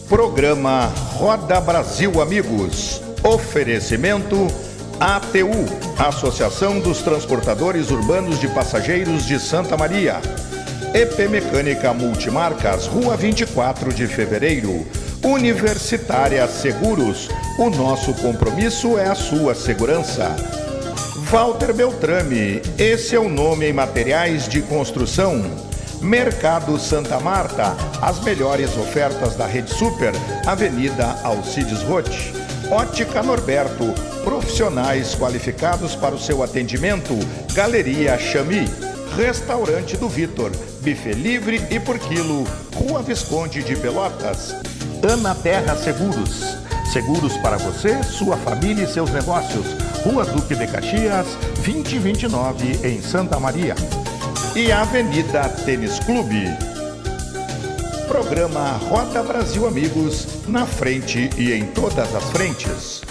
Programa Roda Brasil Amigos. Oferecimento ATU, Associação dos Transportadores Urbanos de Passageiros de Santa Maria. EP Mecânica Multimarcas, Rua 24 de Fevereiro. Universitária Seguros. O nosso compromisso é a sua segurança. Walter Beltrame, esse é o nome em materiais de construção. Mercado Santa Marta, as melhores ofertas da Rede Super, Avenida Alcides Roth. Ótica Norberto, profissionais qualificados para o seu atendimento. Galeria Chami. Restaurante do Vitor, buffet livre e por quilo. Rua Visconde de Pelotas. Ana Terra Seguros, seguros para você, sua família e seus negócios. Rua Duque de Caxias, 2029 em Santa Maria. E Avenida Tênis Clube. Programa Roda Brasil Amigos, na frente e em todas as frentes.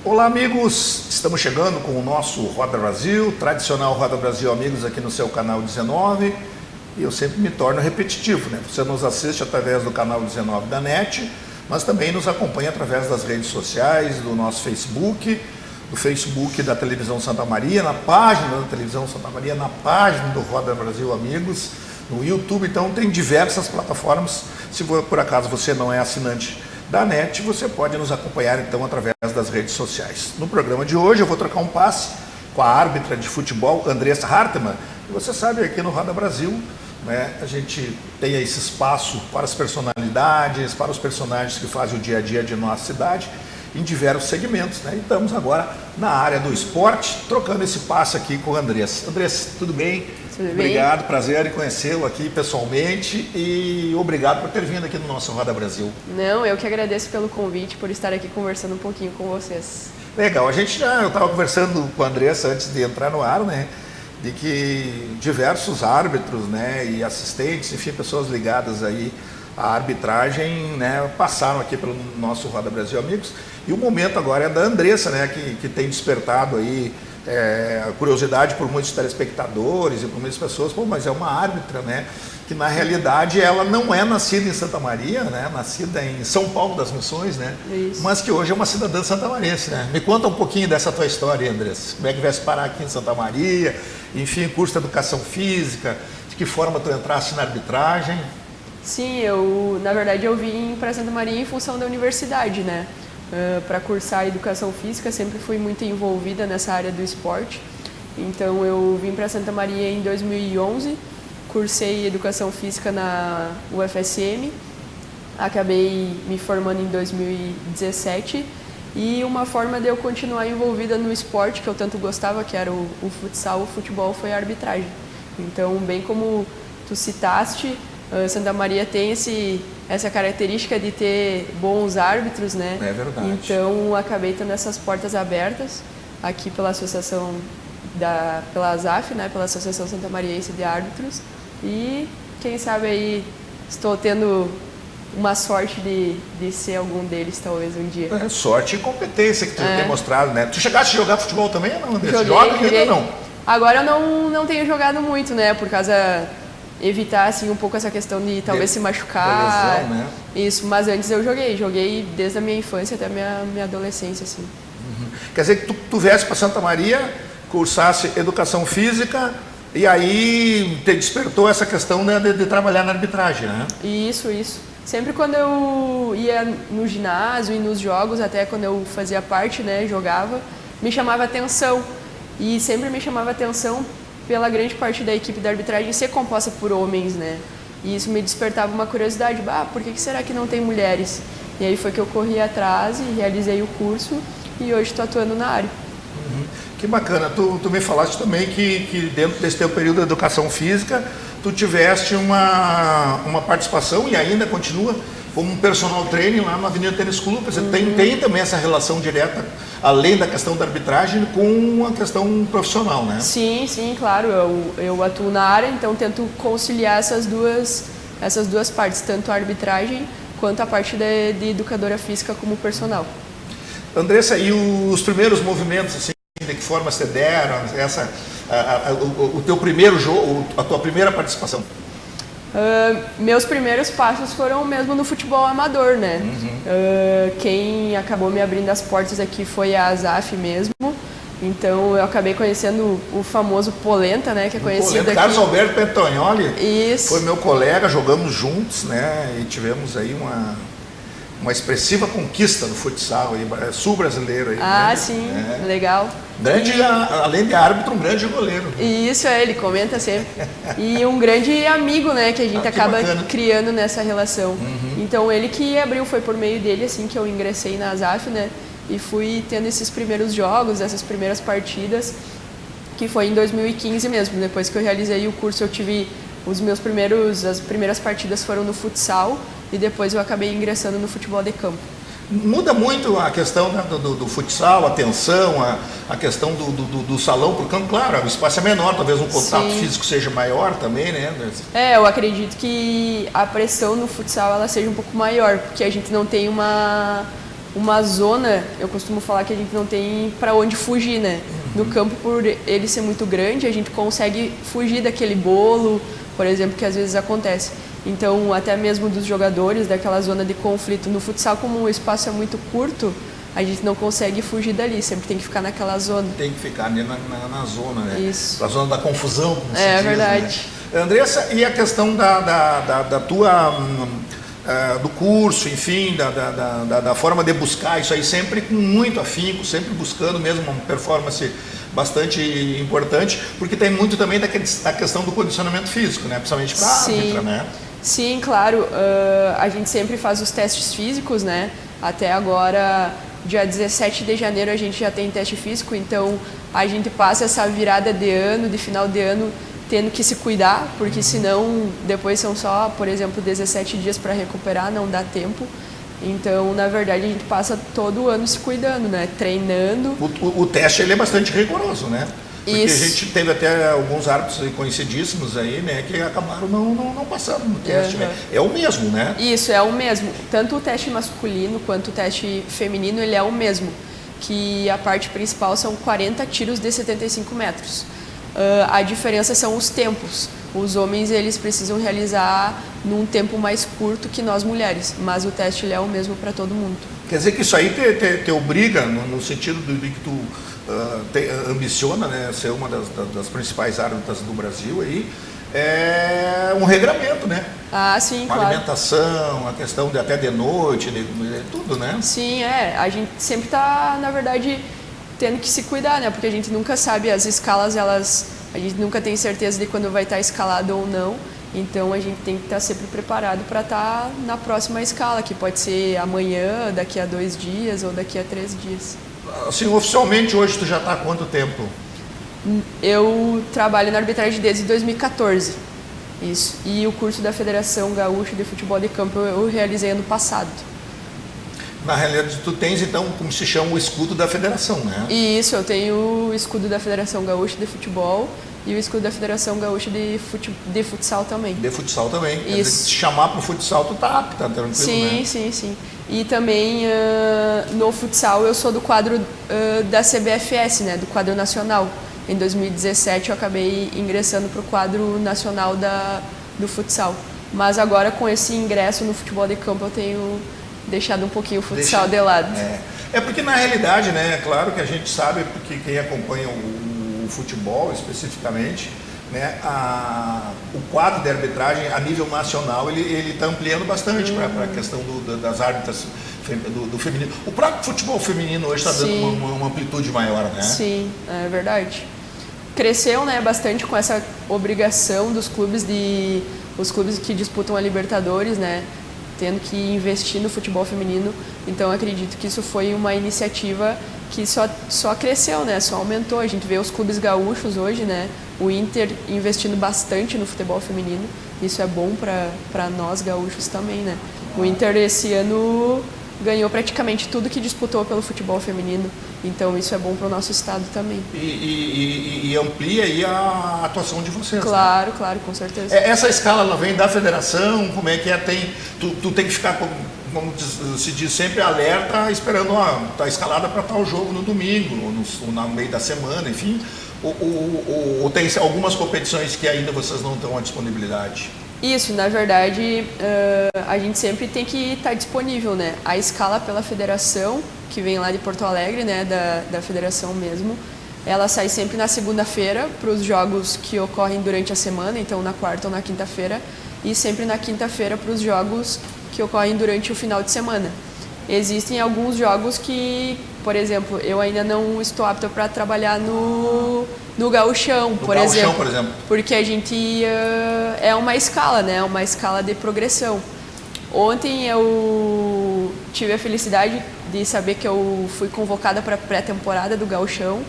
Olá amigos, estamos chegando com o nosso Roda Brasil, tradicional Roda Brasil Amigos aqui no seu canal 19, e eu sempre me torno repetitivo, né? Você nos assiste através do canal 19 da NET, mas também nos acompanha através das redes sociais, do nosso Facebook, do Facebook da Televisão Santa Maria, na página da Televisão Santa Maria, na página do Roda Brasil Amigos, no YouTube. Então tem diversas plataformas. Se por acaso você não é assinante da NET, você pode nos acompanhar então através das redes sociais. No programa de hoje eu vou trocar um passe com a árbitra de futebol, Andressa Hartmann. E você sabe, aqui no Roda Brasil, né, a gente tem esse espaço para as personalidades, para os personagens que fazem o dia a dia de nossa cidade, em diversos segmentos, né? E estamos agora na área do esporte, trocando esse passe aqui com a Andressa. Andressa, tudo bem? Tudo obrigado, bem? Prazer em conhecê-lo aqui pessoalmente e obrigado por ter vindo aqui no nosso Roda Brasil. Não, eu que agradeço pelo convite, por estar aqui conversando um pouquinho com vocês. Legal, eu estava conversando com a Andressa antes de entrar no ar, né? De que diversos árbitros, né, e assistentes, enfim, pessoas ligadas aí à arbitragem, né, passaram aqui pelo nosso Roda Brasil Amigos. E o momento agora é da Andressa, né, que tem despertado aí a curiosidade por muitos telespectadores e por muitas pessoas. Pô, mas é uma árbitra, né, que na realidade ela não é nascida em Santa Maria, né, nascida em São Paulo das Missões, né, Isso. mas que hoje é uma cidadã santamariense, né. Me conta um pouquinho dessa tua história, Andressa. Como é que viesse parar aqui em Santa Maria, enfim, curso de Educação Física, de que forma tu entraste na arbitragem? Sim, na verdade eu vim para Santa Maria em função da universidade, né? Para cursar Educação Física, sempre fui muito envolvida nessa área do esporte. Então eu vim para Santa Maria em 2011, cursei Educação Física na UFSM, acabei me formando em 2017 e uma forma de eu continuar envolvida no esporte que eu tanto gostava, que era o futsal, o futebol, foi a arbitragem. Então, bem como tu citaste, Santa Maria tem essa característica de ter bons árbitros, né? É verdade. Então, acabei tendo essas portas abertas aqui pela associação, pela ASAF, né? Pela Associação Santamariense de Árbitros. E, quem sabe aí, estou tendo uma sorte de ser algum deles, talvez, um dia. É sorte e competência que tu tem mostrado, né? Tu chegaste a jogar futebol também ou não, Andressa? Joguei. Ainda não? Agora eu não tenho jogado muito, né? Por causa evitar assim um pouco essa questão de talvez se machucar. Lesão, né? Isso, mas antes eu joguei desde a minha infância até a minha adolescência, assim. Uhum. Quer dizer que tu viesse para Santa Maria, cursasse Educação Física e aí te despertou essa questão, né, de trabalhar na arbitragem, né? Isso. Sempre quando eu ia no ginásio e nos jogos, até quando eu fazia parte, né, jogava, me chamava atenção. E sempre me chamava atenção pela grande parte da equipe da arbitragem ser composta por homens, né? E isso me despertava uma curiosidade, por que será que não tem mulheres? E aí foi que eu corri atrás e realizei o curso e hoje estou atuando na área. Uhum. Que bacana, tu me falaste também que dentro desse teu período de Educação Física, tu tiveste uma participação e ainda continua como um personal trainer lá na Avenida Tênis Clube. Você tem também essa relação direta, além da questão da arbitragem, com a questão profissional, né? Sim, claro. Eu atuo na área, então tento conciliar essas duas partes, tanto a arbitragem quanto a parte de educadora física como personal. Andressa, e os primeiros movimentos, assim, de que forma você deram, o teu primeiro jogo, a tua primeira participação? Meus primeiros passos foram mesmo no futebol amador, né? Quem acabou me abrindo as portas aqui foi a ASAF mesmo. Então eu acabei conhecendo o famoso Polenta, né? Que é conhecido aqui. Carlos Alberto Pentagnoli. Isso. Foi meu colega, jogamos juntos, né? E tivemos aí uma expressiva conquista no futsal, sul-brasileiro. Ah, sim, legal. Grande, além de árbitro, um grande goleiro. Isso, ele comenta sempre. E um grande amigo, né, que a gente acaba criando nessa relação. Então ele que abriu, foi por meio dele assim que eu ingressei na ASAF, né? E fui tendo esses primeiros jogos, essas primeiras partidas, que foi em 2015 mesmo. Depois que eu realizei o curso, eu tive as primeiras partidas foram no futsal e depois eu acabei ingressando no futebol de campo. Muda muito a questão, né, do futsal, a tensão, a questão do salão para o campo. Claro, o espaço é menor, talvez um contato físico seja maior também, né? Eu acredito que a pressão no futsal ela seja um pouco maior, porque a gente não tem uma zona, eu costumo falar que a gente não tem para onde fugir, né? No campo, por ele ser muito grande, a gente consegue fugir daquele bolo, por exemplo, que às vezes acontece. Então, até mesmo dos jogadores, daquela zona de conflito. No futsal, como o espaço é muito curto, a gente não consegue fugir dali, sempre tem que ficar naquela zona. Tem que ficar ali na zona, né? Isso. Na zona da confusão, como se diz, verdade. Né? Andressa, e a questão da tua... do curso, enfim, da forma de buscar isso aí, sempre com muito afinco, sempre buscando mesmo uma performance bastante importante, porque tem muito também da questão do condicionamento físico, né? Principalmente para a árbitra, né? Sim, claro. A gente sempre faz os testes físicos, né? Até agora, dia 17 de janeiro, a gente já tem teste físico, então a gente passa essa virada de ano, de final de ano, tendo que se cuidar, porque senão depois são só, por exemplo, 17 dias para recuperar, não dá tempo. Então, na verdade, a gente passa todo o ano se cuidando, né? Treinando. O teste ele é bastante rigoroso, né? Porque a gente teve até alguns árbitros conhecidíssimos aí, né? Que acabaram não passando no teste, né? É o mesmo, né? Isso, é o mesmo. Tanto o teste masculino quanto o teste feminino, ele é o mesmo. Que a parte principal são 40 tiros de 75 metros. A diferença são os tempos. Os homens eles precisam realizar num tempo mais curto que nós mulheres, mas o teste ele é o mesmo para todo mundo. Quer dizer que isso aí te obriga, no sentido de que tu ambiciona, né, ser uma das principais árbitras do Brasil aí, é um regramento, né? Ah, sim, claro. Alimentação, a questão de até de noite, tudo, né? Sim, a gente sempre está, na verdade, tendo que se cuidar, né? Porque a gente nunca sabe as escalas, a gente nunca tem certeza de quando vai estar escalado ou não. Então a gente tem que estar sempre preparado para estar na próxima escala, que pode ser amanhã, daqui a 2 dias ou daqui a 3 dias. Assim, oficialmente hoje tu já está há quanto tempo? Eu trabalho na arbitragem desde 2014. Isso. E o curso da Federação Gaúcha de Futebol de Campo eu realizei ano passado. Na realidade, tu tens, então, como se chama, o escudo da federação, né? Isso, eu tenho o escudo da Federação Gaúcha de Futebol e o escudo da Federação Gaúcha de Futsal também. De futsal também. Isso. Quer dizer, se chamar para o futsal, tu tá tranquilo, sim, né? Sim. E também, no futsal, eu sou do quadro da CBFS, né? Do quadro nacional. Em 2017, eu acabei ingressando para o quadro nacional do futsal. Mas agora, com esse ingresso no futebol de campo, eu tenho deixado um pouquinho o futsal de lado. É porque na realidade, né, é claro que a gente sabe, porque quem acompanha o futebol especificamente, né, o quadro de arbitragem a nível nacional ele está ampliando bastante para a questão das árbitras do feminino. O próprio futebol feminino hoje está dando uma amplitude maior, né? Sim, é verdade. Cresceu, né, bastante com essa obrigação dos clubes os clubes que disputam a Libertadores, né, tendo que investir no futebol feminino. Então acredito que isso foi uma iniciativa que só cresceu, né? Só aumentou. A gente vê os clubes gaúchos hoje, né? O Inter investindo bastante no futebol feminino. Isso é bom para nós gaúchos também, né? O Inter esse ano ganhou praticamente tudo que disputou pelo futebol feminino. Então isso é bom para o nosso estado também. E amplia aí a atuação de vocês. Claro, né? Claro, com certeza. Essa escala ela vem da federação, como é que é? Tu tem que ficar, como se diz sempre, alerta, esperando tá escalada para tal jogo no domingo, ou no meio da semana, enfim. Ou tem algumas competições que ainda vocês não estão à disponibilidade? Isso, na verdade, a gente sempre tem que estar disponível, né? A escala pela federação, que vem lá de Porto Alegre, né, da federação mesmo, ela sai sempre na segunda-feira para os jogos que ocorrem durante a semana, então na quarta ou na quinta-feira, e sempre na quinta-feira para os jogos que ocorrem durante o final de semana. Existem alguns jogos que, por exemplo, eu ainda não estou apta para trabalhar no gauchão, por exemplo, porque a gente é uma escala, né? Uma escala de progressão. Ontem eu tive a felicidade de saber que eu fui convocada para a pré-temporada do gauchão,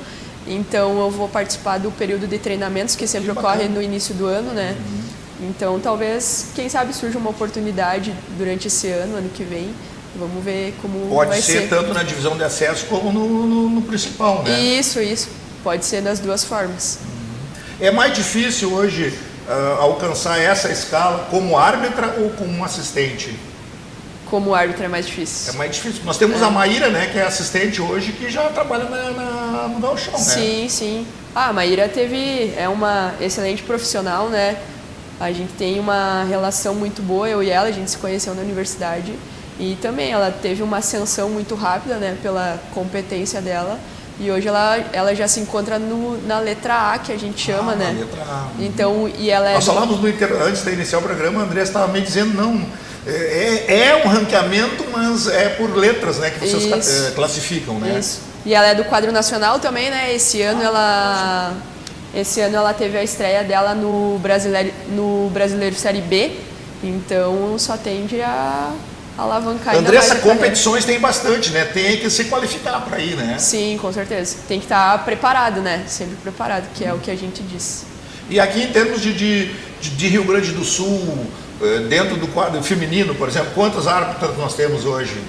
então eu vou participar do período de treinamentos que sempre ocorre no início do ano, né? Então talvez, quem sabe, surja uma oportunidade durante esse ano que vem. Vamos ver como vai ser. Pode ser tanto na divisão de acesso como no principal, né? Isso. Pode ser das duas formas. É mais difícil hoje alcançar essa escala como árbitra ou como assistente? Como árbitra é mais difícil. É mais difícil. Nós temos a Maíra, né, que é assistente hoje, que já trabalha no gauchão, né? Sim. A Maíra é uma excelente profissional, né? A gente tem uma relação muito boa, eu e ela, a gente se conheceu na universidade. E também ela teve uma ascensão muito rápida, né, pela competência dela. E hoje ela já se encontra na letra A, que a gente chama, né? Letra A. Então, e ela Nós falamos antes de iniciar o programa, a Andressa estava me dizendo, não, é um ranqueamento, mas é por letras, né, que vocês classificam, né? Isso. E ela é do quadro nacional também, né? Esse ano ela teve a estreia dela no Brasileiro Série B, então só tende a alavancar ainda mais. Andressa, competições tem bastante, né? Tem que se qualificar para ir, né? Sim, com certeza. Tem que estar preparado, né? Sempre preparado, que é o que a gente diz. E aqui em termos de Rio Grande do Sul, dentro do quadro feminino, por exemplo, quantas árbitras nós temos hoje?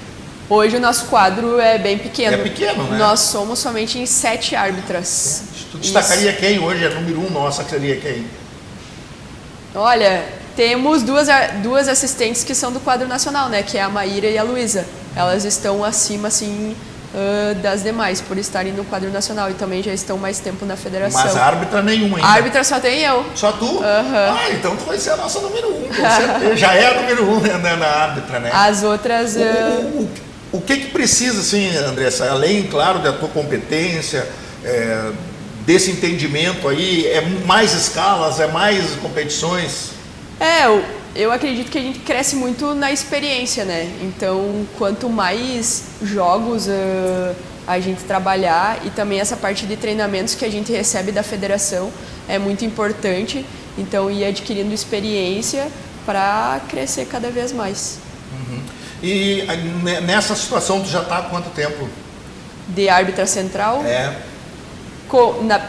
Hoje o nosso quadro é bem pequeno. É pequeno, né? Nós somos somente em 7 árbitras. Tu destacaria quem hoje? É número 1 nossa, que seria quem? Olha, temos duas assistentes que são do quadro nacional, né? Que é a Maíra e a Luísa. Elas estão acima, assim, das demais, por estarem no quadro nacional e também já estão mais tempo na federação. Mas árbitra nenhuma ainda? Árbitra só tem eu. Só tu? Então tu vai ser a nossa número 1, com certeza. Já é a número 1, né, na árbitra, né? As outras... O que precisa, assim, Andressa, além, claro, da tua competência, desse entendimento aí, é mais escalas, é mais competições? Eu acredito que a gente cresce muito na experiência, né? Então, quanto mais jogos a gente trabalhar e também essa parte de treinamentos que a gente recebe da federação é muito importante. Então, ir adquirindo experiência para crescer cada vez mais. E nessa situação tu já está há quanto tempo? De árbitra central?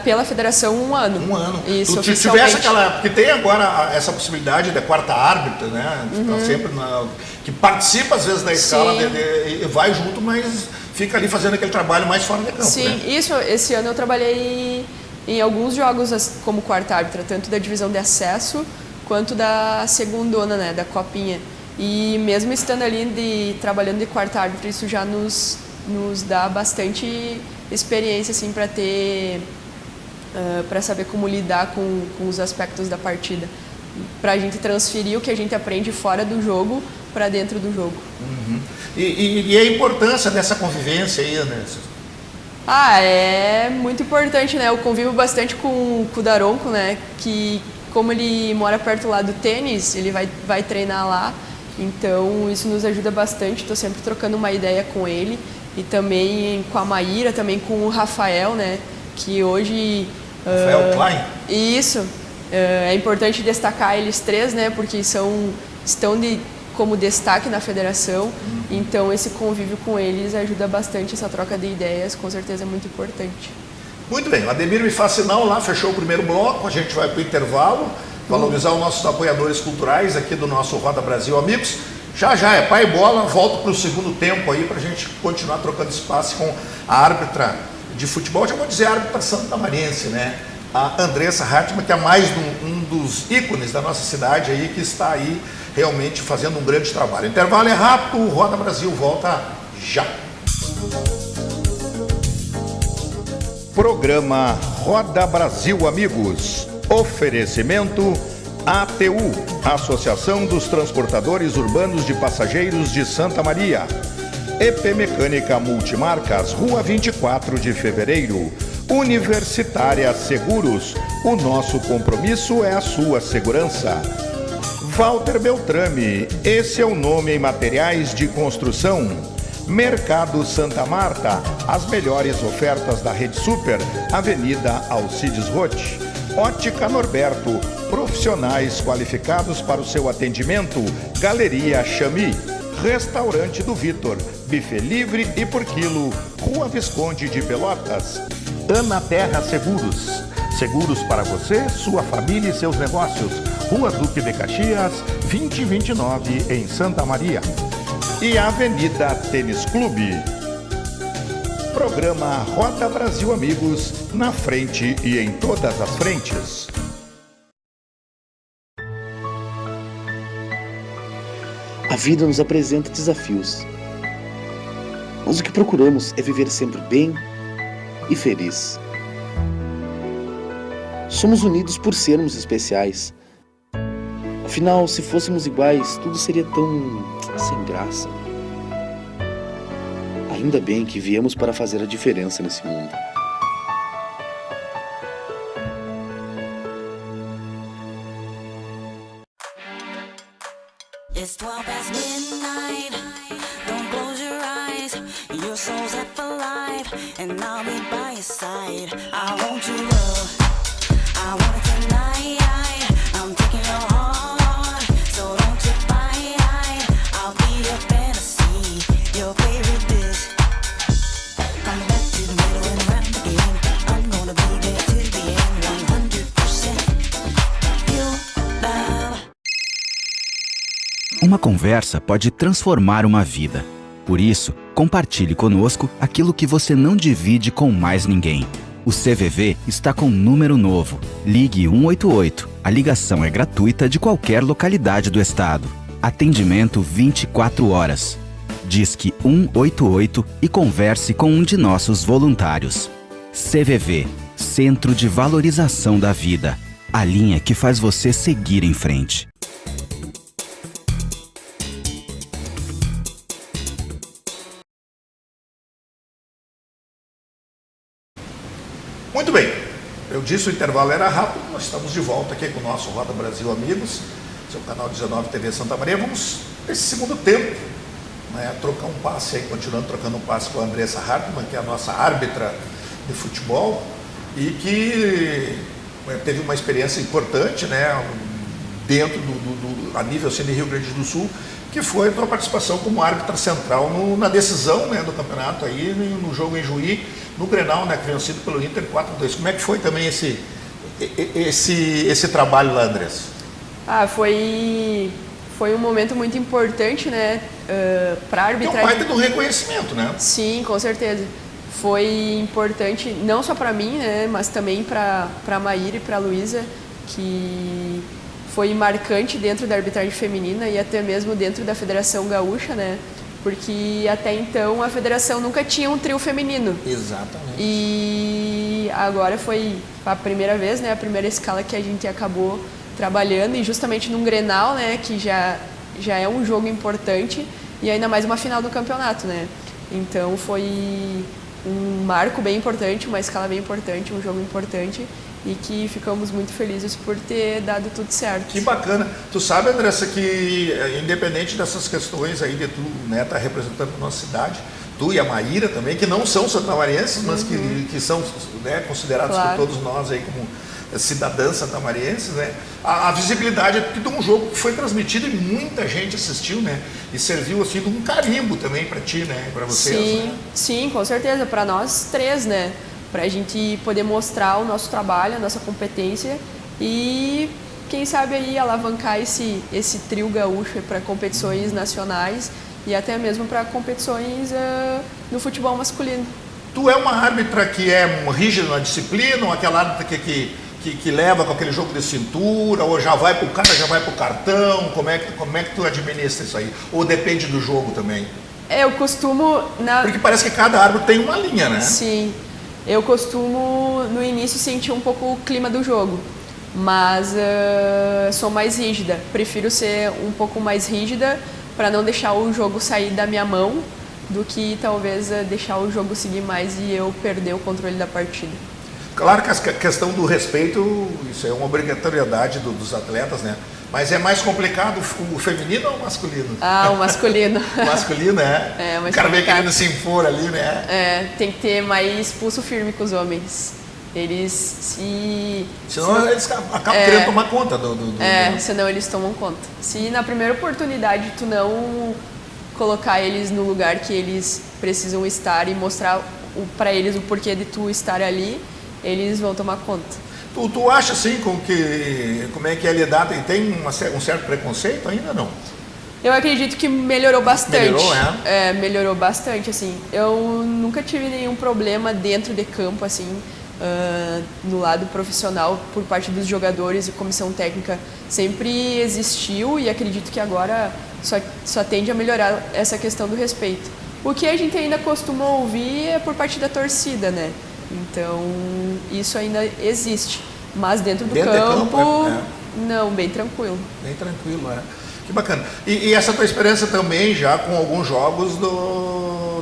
Pela federação, 1 ano. 1 ano. Isso, tu tivesse porque tem agora essa possibilidade da quarta árbitra, né? Sempre que participa às vezes da escala, vai junto, mas fica ali fazendo aquele trabalho mais fora de campo. Sim, né? Isso. Esse ano eu trabalhei em alguns jogos como quarta árbitra, tanto da divisão de acesso quanto da segundona, né? Da copinha. E mesmo estando ali trabalhando de quarta árbitra, isso já nos dá bastante experiência, assim, para saber como lidar com os aspectos da partida, para a gente transferir o que a gente aprende fora do jogo para dentro do jogo. E a importância dessa convivência aí, Andressa? É muito importante, né? Eu convivo bastante com o Daronco, né? Que como ele mora perto lá do tênis, ele vai treinar lá. Então isso nos ajuda bastante, estou sempre trocando uma ideia com ele e também com a Maíra, também com o Rafael, né? Que hoje... Rafael Klein? Isso, é importante destacar eles 3, né? Porque estão como destaque na federação, então esse convívio com eles ajuda bastante, essa troca de ideias, com certeza é muito importante. Muito bem, o Ademir me faz sinal lá, fechou o primeiro bloco, a gente vai para o intervalo, valorizar os nossos apoiadores culturais aqui do nosso Roda Brasil Amigos, Já já é pai bola, volto para o segundo tempo aí para a gente continuar trocando espaço com a árbitra de futebol, já vou dizer árbitra santamariense, né? A Andressa Hartmann, que é mais um dos ícones da nossa cidade aí, que está aí realmente fazendo um grande trabalho. Intervalo é rápido, o Roda Brasil volta já. Programa Roda Brasil Amigos. Oferecimento ATU, Associação dos Transportadores Urbanos de Passageiros de Santa Maria. EP Mecânica Multimarcas, Rua 24 de Fevereiro. Universitária Seguros, o nosso compromisso é a sua segurança. Walter Beltrame, esse é o nome em materiais de construção. Mercado Santa Marta, as melhores ofertas da Rede Super, Avenida Alcides Roth. Ótica Norberto, profissionais qualificados para o seu atendimento. Galeria Chami. Restaurante do Vitor, buffet livre e por quilo. Rua Visconde de Pelotas. Ana Terra Seguros. Seguros para você, sua família e seus negócios. Rua Duque de Caxias, 2029, em Santa Maria. E Avenida Tênis Clube. Programa Roda Brasil Amigos, na frente e em todas as frentes. A vida nos apresenta desafios, mas o que procuramos é viver sempre bem e feliz. Somos unidos por sermos especiais. Afinal, se fôssemos iguais, tudo seria tão sem graça. Ainda bem que viemos para fazer a diferença nesse mundo. It's 12 past midnight. Don't close your eyes. Your soul's set for life, and I'll be by your side. I want your love. I want it tonight. I'm taking your heart, so don't you fight. I'll be your fantasy, your favorite dish. Coming back to the middle and round again. I'm gonna be there till the end, 100%. You love. Uma conversa pode transformar uma vida. Por isso, compartilhe conosco aquilo que você não divide com mais ninguém. O CVV está com um número novo. Ligue 188. A ligação é gratuita de qualquer localidade do estado. Atendimento 24 horas. Disque 188 e converse com um de nossos voluntários. CVV, Centro de Valorização da Vida. A linha que faz você seguir em frente. Muito bem, eu disse o intervalo era rápido, nós estamos de volta aqui com o nosso Roda Brasil Amigos, seu canal 19 TV Santa Maria. Vamos, nesse segundo tempo, né, trocar um passe aí, continuando trocando um passe com a Andressa Hartmann, que é a nossa árbitra de futebol e que teve uma experiência importante, né, dentro a nível assim, de Rio Grande do Sul, que foi a tua participação como árbitra central na decisão, né, do campeonato aí, no jogo em Juí, no Grenal, né, que vencido pelo Inter 4-2. Como é que foi também esse trabalho lá, Andressa? Foi um momento muito importante, né, para a arbitragem. É um baita do reconhecimento, né? Sim, com certeza. Foi importante, não só para mim, né, mas também para a Maíra e para a Luísa, que foi marcante dentro da arbitragem feminina e até mesmo dentro da Federação Gaúcha, né? Porque até então a federação nunca tinha um trio feminino. Exatamente. E agora foi a primeira vez, né? A primeira escala que a gente acabou trabalhando e justamente num Grenal, né? Que já é um jogo importante e ainda mais uma final do campeonato, né? Então foi um marco bem importante, uma escala bem importante, um jogo importante e que ficamos muito felizes por ter dado tudo certo. Que bacana. Tu sabe, Andressa, que independente dessas questões aí de tu, né, tá representando a nossa cidade, tu e a Maíra também, que não são santamarienses, mas que são, né, considerados por todos nós aí como cidadãs santamarienses, né? A visibilidade de um jogo que foi transmitido e muita gente assistiu, né? E serviu assim de um carimbo também para ti, né? Para vocês. Sim, né? Sim, com certeza. Para nós três, né? Para a gente poder mostrar o nosso trabalho, a nossa competência e quem sabe aí alavancar esse trio gaúcho para competições nacionais e até mesmo para competições no futebol masculino. Tu é uma árbitra que é rígida na disciplina, ou aquela árbitra que leva com aquele jogo de cintura, ou já vai pro cara, já vai pro cartão? Como é que tu administra isso aí? Ou depende do jogo também? Eu costumo... Porque parece que cada árbitro tem uma linha, né? Sim. Eu costumo, no início, sentir um pouco o clima do jogo, mas sou mais rígida. Prefiro ser um pouco mais rígida para não deixar o jogo sair da minha mão do que talvez deixar o jogo seguir mais e eu perder o controle da partida. Claro que a questão do respeito, isso é uma obrigatoriedade dos atletas, né? Mas é mais complicado o feminino ou o masculino? Ah, o masculino. O masculino, É, o cara vem querendo se impor ali, né? Tem que ter mais pulso firme com os homens. Senão eles acabam querendo tomar conta do... senão eles tomam conta. Se na primeira oportunidade tu não colocar eles no lugar que eles precisam estar e mostrar para eles o porquê de tu estar ali, eles vão tomar conta. Tu acha assim como é que é lidar? Tem um certo preconceito ainda, não? Eu acredito que melhorou bastante. Melhorou, melhorou bastante, assim. Eu nunca tive nenhum problema dentro de campo, assim, no lado profissional, por parte dos jogadores e comissão técnica. Sempre existiu e acredito que agora só tende a melhorar essa questão do respeito. O que a gente ainda costuma ouvir é por parte da torcida, né? Então, isso ainda existe. Mas dentro do campo, não, bem tranquilo. Bem tranquilo, Que bacana. E essa tua experiência também já com alguns jogos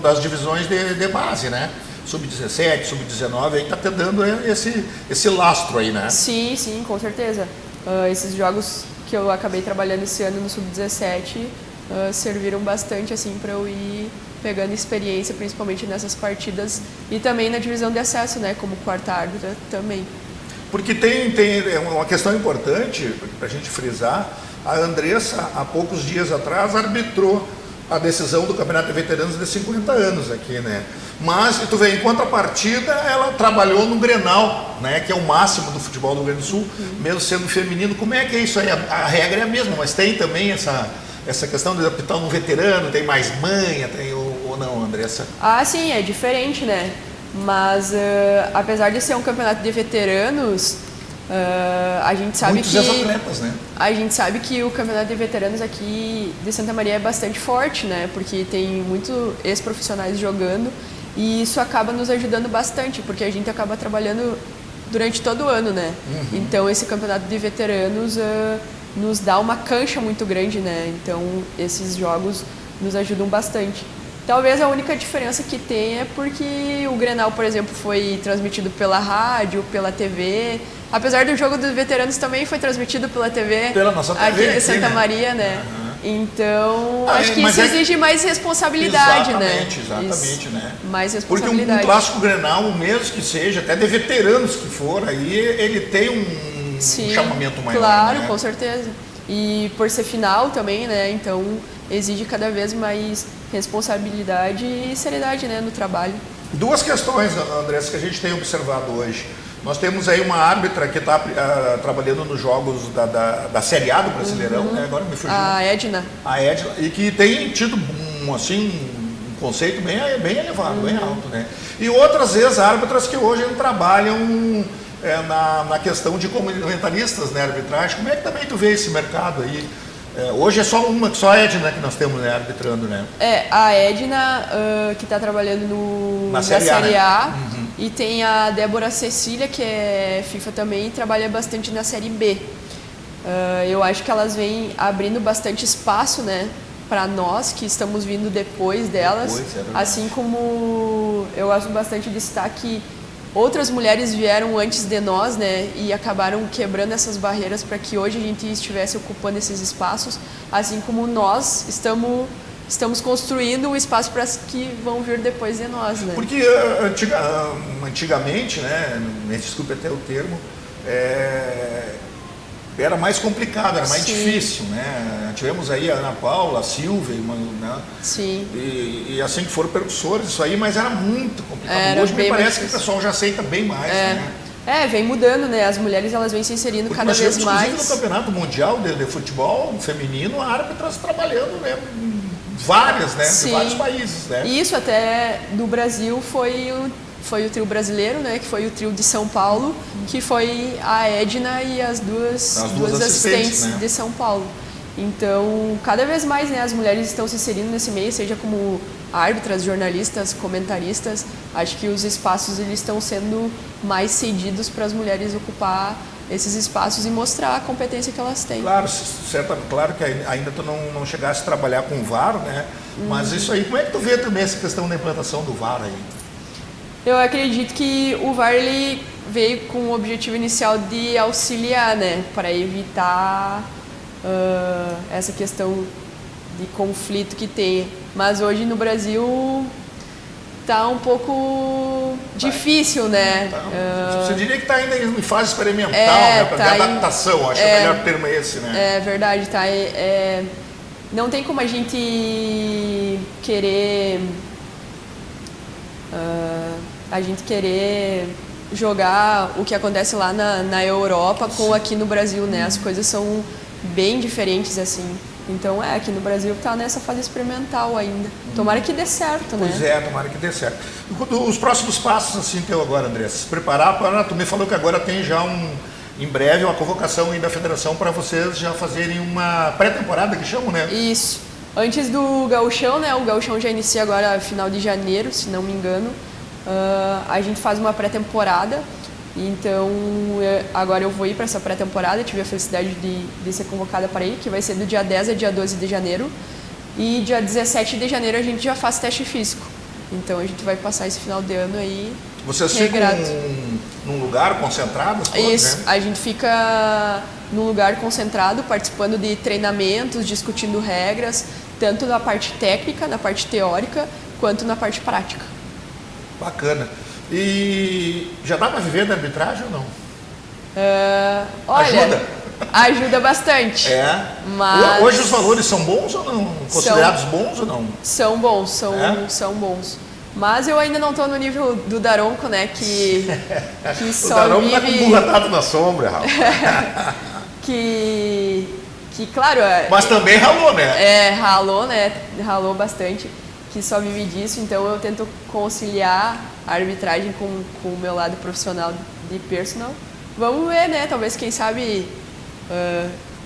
das divisões de base, né? Sub-17, Sub-19, aí tá te dando esse lastro aí, né? Sim, com certeza. Esses jogos que eu acabei trabalhando esse ano no Sub-17 serviram bastante, assim, para eu ir pegando experiência, principalmente nessas partidas e também na divisão de acesso, né, como quarta árbitra também. Porque tem uma questão importante para a gente frisar. A Andressa, há poucos dias atrás, arbitrou a decisão do Campeonato de Veteranos de 50 anos aqui, né? Mas, tu vê, em contrapartida, ela trabalhou no Grenal, né, que é o máximo do futebol do Rio Grande do Sul, mesmo sendo feminino. Como é que é isso aí? A regra é a mesma, mas tem também essa questão de apitar um veterano, tem mais manha, ou não, Andressa? Ah, sim, é diferente, né? Mas, apesar de ser um campeonato de veteranos, a gente sabe muitos atletas, né? A gente sabe que o campeonato de veteranos aqui de Santa Maria é bastante forte, né? Porque tem muitos ex-profissionais jogando e isso acaba nos ajudando bastante, porque a gente acaba trabalhando durante todo o ano, né? Então, esse campeonato de veteranos nos dá uma cancha muito grande, né? Então, esses jogos nos ajudam bastante. Talvez a única diferença que tem é porque o Grenal, por exemplo, foi transmitido pela rádio, pela TV. Apesar do jogo dos veteranos também foi transmitido pela TV. Pela nossa TV aqui de Santa Maria, né? Então, acho que isso exige mais responsabilidade, exatamente, né? Exatamente, né? Mais responsabilidade. Porque um clássico Grenal, mesmo que seja, até de veteranos que for, aí ele tem um chamamento maior. Claro, né? Com certeza. E por ser final também, né? Então, exige cada vez mais responsabilidade e seriedade, né, no trabalho. Duas questões, Andressa, que a gente tem observado hoje. Nós temos aí uma árbitra que está trabalhando nos jogos da Série A do Brasileirão, né? Agora me fugiu. A Edna. A Edna, e que tem tido um conceito bem elevado, bem alto, né? E outras vezes árbitras que hoje trabalham na questão de comentaristas, né, arbitragem. Como é que também tu vê esse mercado aí? Hoje é só a Edna que nós temos, né, arbitrando, né? A Edna, que está trabalhando na Série A, e tem a Débora Cecília, que é FIFA também, e trabalha bastante na Série B. Eu acho que elas vêm abrindo bastante espaço, né, para nós, que estamos vindo depois delas. Assim como eu gosto bastante de citar que outras mulheres vieram antes de nós, né, e acabaram quebrando essas barreiras para que hoje a gente estivesse ocupando esses espaços, assim como nós estamos construindo um espaço para as que vão vir depois de nós, né? Porque antigamente, né, me desculpe até o termo, era mais complicado, era mais difícil, né? Tivemos aí a Ana Paula, a Silvia, né? Sim. E assim que foram percussores, isso aí, mas era muito complicado. Hoje me parece que o pessoal já aceita bem mais, né? Vem mudando, né? As mulheres elas vêm se inserindo Porque cada nós vez tivemos, inclusive, mais. no Campeonato Mundial de Futebol Feminino, árbitras trabalhando, né? Várias, né? Sim. De vários países, né? Isso até do Brasil foi o trio brasileiro, né? Que foi o trio de São Paulo, que foi a Edna e as duas assistentes né? de São Paulo. Então, cada vez mais, né, as mulheres estão se inserindo nesse meio, seja como árbitras, jornalistas, comentaristas. Acho que os espaços eles estão sendo mais cedidos para as mulheres ocupar esses espaços e mostrar a competência que elas têm. Claro, claro que ainda tu não chegasse a trabalhar com o VAR, né? Mas isso aí, como é que tu vê também essa questão da implantação do VAR aí? Eu acredito que o VAR ele veio com o objetivo inicial de auxiliar, né, para evitar essa questão de conflito que tem. Mas hoje no Brasil tá um pouco difícil, né? Você diria que está ainda em fase experimental, né? Para tá adaptação, acho que o melhor termo é esse, né? É verdade, tá? Não tem como a gente querer jogar o que acontece lá na Europa com aqui no Brasil, né? As coisas são bem diferentes, assim. Então, aqui no Brasil está nessa fase experimental ainda. Tomara que dê certo, né? Pois é, tomara que dê certo. Os próximos passos, assim, teu agora, André? Se preparar para... Tu me falou que agora tem já em breve uma convocação aí da federação para vocês já fazerem uma pré-temporada, que chamam, né? Isso. Antes do Gauchão, né? O Gauchão já inicia agora final de janeiro, se não me engano. A gente faz uma pré-temporada. Então, agora eu vou ir para essa pré-temporada, tive a felicidade de ser convocada para ir, que vai ser do dia 10 a dia 12 de janeiro. E dia 17 de janeiro a gente já faz teste físico. Então, a gente vai passar esse final de ano aí Vocês regrado. ficam num lugar concentrado? Isso, né? a gente fica num lugar concentrado, participando de treinamentos, discutindo regras, tanto na parte técnica, na parte teórica, quanto na parte prática. Bacana. E já dá para viver da arbitragem ou não? Olha, ajuda bastante. Mas hoje os valores são bons ou não? Considerados bons ou não? São bons, são bons. Mas eu ainda não estou no nível do Daronco, né? Que só o Daronco vive... tá com burro atado na sombra, Raul. que claro... Mas também ralou, né? Ralou, né? Ralou bastante. Que só vive disso, então eu tento conciliar a arbitragem com o meu lado profissional de personal. Vamos ver, né? Talvez, quem sabe,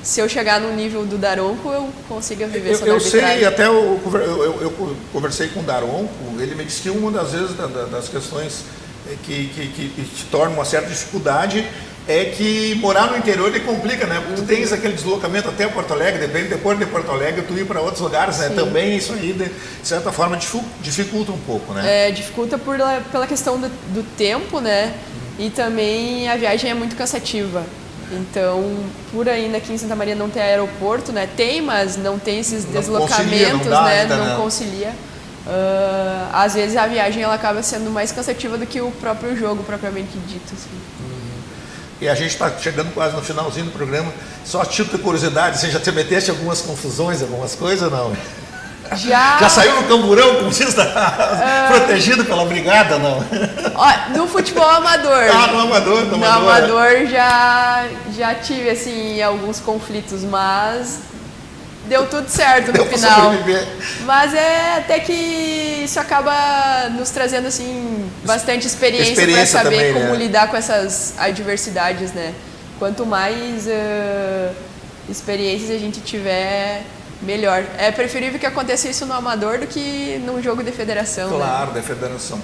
se eu chegar no nível do Daronco, eu consiga viver essa arbitragem. Eu sei, até eu conversei com o Daronco, ele me disse que uma das vezes das questões que te torna uma certa dificuldade é que morar no interior ele complica, né? Porque tu tens aquele deslocamento até Porto Alegre, depende depois de Porto Alegre, tu ir para outros lugares, né? Também isso aí, de certa forma, dificulta um pouco, né? Dificulta pela questão do tempo, né? E também a viagem é muito cansativa. Então, por ainda aqui em Santa Maria não ter aeroporto, né? Tem, mas não tem esses deslocamentos, né? Não concilia. Às vezes a viagem ela acaba sendo mais cansativa do que o próprio jogo, propriamente dito, assim. E a gente está chegando quase no finalzinho do programa. Só a título de curiosidade, você já te meteste algumas confusões, algumas coisas ou não? Já saiu no camburão, como você está protegido pela brigada, não? No futebol amador. No amador. No amador já tive, assim, alguns conflitos, mas deu tudo certo no final. Mas até que isso acaba nos trazendo, assim, bastante experiência para saber também, como né? lidar com essas adversidades, né? Quanto mais experiências a gente tiver, melhor. É preferível que aconteça isso no amador do que num jogo de federação. Claro, né? da federação.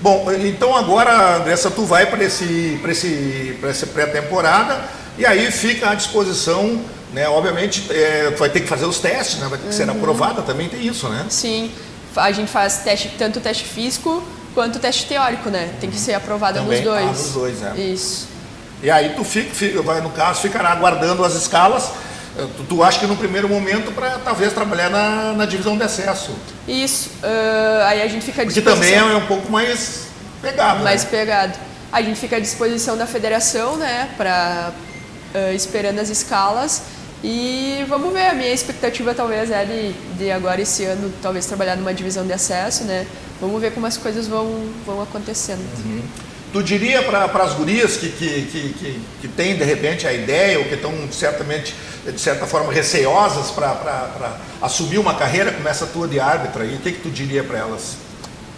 Bom, então agora, Andressa, tu vai para essa pré-temporada e aí fica à disposição, né? Obviamente, tu vai ter que fazer os testes, né? Vai ter que ser aprovada, também tem isso, né? Sim, a gente faz tanto teste físico quanto teste teórico, né? Tem que ser aprovada nos dois. Nos dois, né? Isso. E aí tu no caso, ficará aguardando as escalas. Tu acha que no primeiro momento para talvez trabalhar na divisão de acesso. Isso. Aí a gente fica à disposição. Porque também é um pouco mais pegado. Pegado. A gente fica à disposição da federação, né? Esperando as escalas. E vamos ver, a minha expectativa talvez é de agora esse ano talvez trabalhar numa divisão de acesso, né? Vamos ver como as coisas vão acontecendo. Tu diria para as gurias que têm, de repente, a ideia ou que estão, de certa forma, receosas para assumir uma carreira como essa tua de árbitra aí, o que tu diria para elas?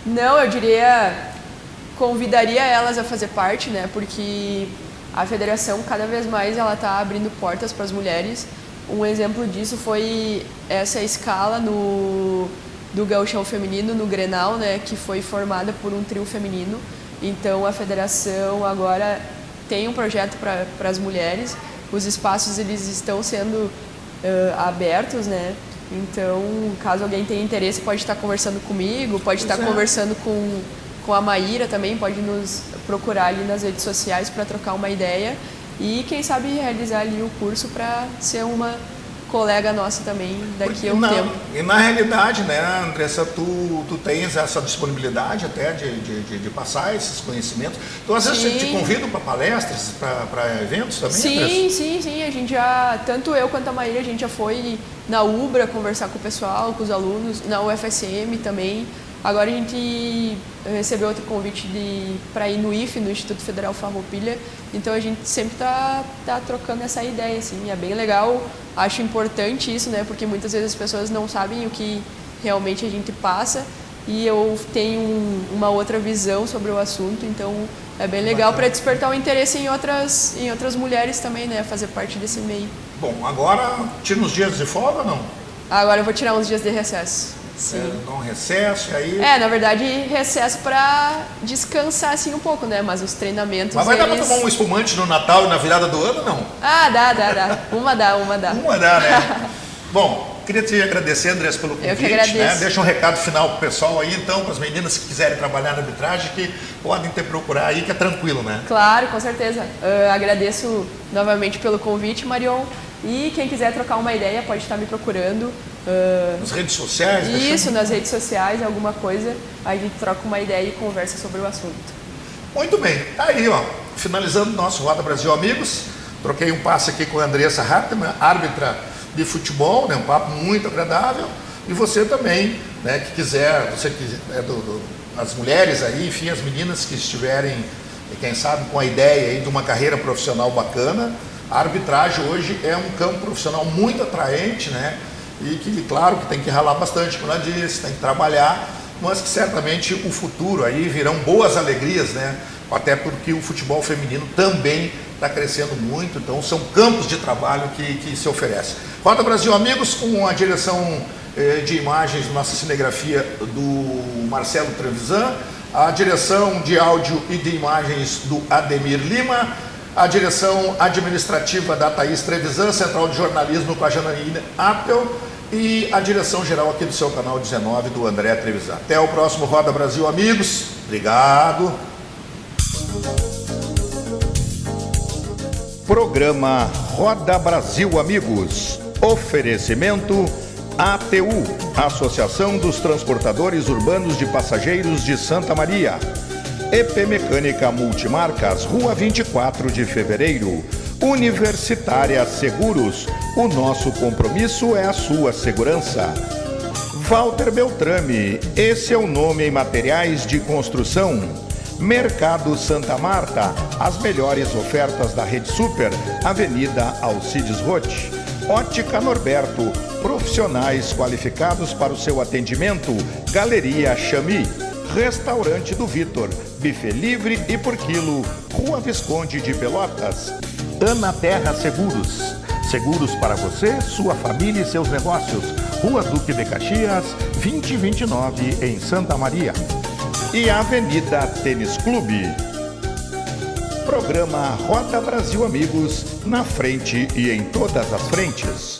Não, eu convidaria elas a fazer parte, né? Porque a federação, cada vez mais, ela está abrindo portas para as mulheres. Um exemplo disso foi essa escala do gauchão feminino no Grenal, né? Que foi formada por um trio feminino. Então a federação agora tem um projeto para as mulheres, os espaços eles estão sendo abertos, né? Então, caso alguém tenha interesse, pode estar conversando comigo, pode estar conversando com a Maíra também, pode nos procurar ali nas redes sociais para trocar uma ideia e quem sabe realizar ali o curso para ser uma colega nossa também daqui a um tempo. E na realidade, né, Andressa, tu tens essa disponibilidade até de passar esses conhecimentos. Então, às vezes, te convidam para palestras, para eventos também, Sim. A gente já, tanto eu quanto a Maíra, a gente já foi na UBRA conversar com o pessoal, com os alunos, na UFSM também. Agora a gente recebeu outro convite para ir no IFE, no Instituto Federal Farroupilha. Então a gente sempre tá trocando essa ideia, assim, é bem legal. Acho importante isso, né? Porque muitas vezes as pessoas não sabem o que realmente a gente passa e eu tenho uma outra visão sobre o assunto, então é bem legal para despertar o interesse em outras mulheres também, né? Fazer parte desse meio. Bom, agora tira uns dias de folga ou não? Agora eu vou tirar uns dias de recesso. Sim. Um recesso, aí... Na verdade, recesso para descansar assim um pouco, né? Mas os treinamentos... Mas vai dar para tomar um espumante no Natal e na virada do ano, não? Ah, dá. Uma dá. Uma dá, né? Bom, queria te agradecer, Andressa, pelo convite. Eu que agradeço. Né? Deixa um recado final pro pessoal aí, então, para as meninas que quiserem trabalhar na arbitragem, que podem te procurar aí, que é tranquilo, né? Claro, com certeza. Agradeço novamente pelo convite, Marion. E quem quiser trocar uma ideia pode estar me procurando. Nas redes sociais? Isso, nas redes sociais, alguma coisa. A gente troca uma ideia e conversa sobre o assunto. Muito bem. Tá aí, ó. Finalizando o nosso Roda Brasil Amigos. Troquei um passe aqui com a Andressa Hartmann, árbitra de futebol, né? Um papo muito agradável. E você também, né? Que quiser, você que é as mulheres aí, enfim, as meninas que estiverem, quem sabe, com a ideia aí de uma carreira profissional bacana. A arbitragem hoje é um campo profissional muito atraente, né? E que, claro, que tem que ralar bastante, como eu disse, tem que trabalhar, mas que certamente o futuro aí virão boas alegrias, né? Até porque o futebol feminino também está crescendo muito, então são campos de trabalho que se oferecem. Roda Brasil Amigos, com a direção de imagens, nossa cinegrafia do Marcelo Trevisan, a direção de áudio e de imagens do Ademir Lima, a direção administrativa da Thaís Trevisan, central de jornalismo com a Janaína Appel e a direção geral aqui do seu canal 19 do André Trevisan. Até o próximo Roda Brasil, amigos. Obrigado. Programa Roda Brasil Amigos. Oferecimento ATU, Associação dos Transportadores Urbanos de Passageiros de Santa Maria. EP Mecânica Multimarcas, Rua 24 de Fevereiro. Universitária Seguros, o nosso compromisso é a sua segurança. Walter Beltrame, esse é o nome em materiais de construção. Mercado Santa Marta, as melhores ofertas da Rede Super, Avenida Alcides Roth. Ótica Norberto, profissionais qualificados para o seu atendimento. Galeria Chami. Restaurante do Vitor, buffet livre e por quilo, Rua Visconde de Pelotas. Ana Terra Seguros, seguros para você, sua família e seus negócios. Rua Duque de Caxias, 2029 em Santa Maria. E Avenida Tênis Clube. Programa Roda Brasil Amigos, na frente e em todas as frentes.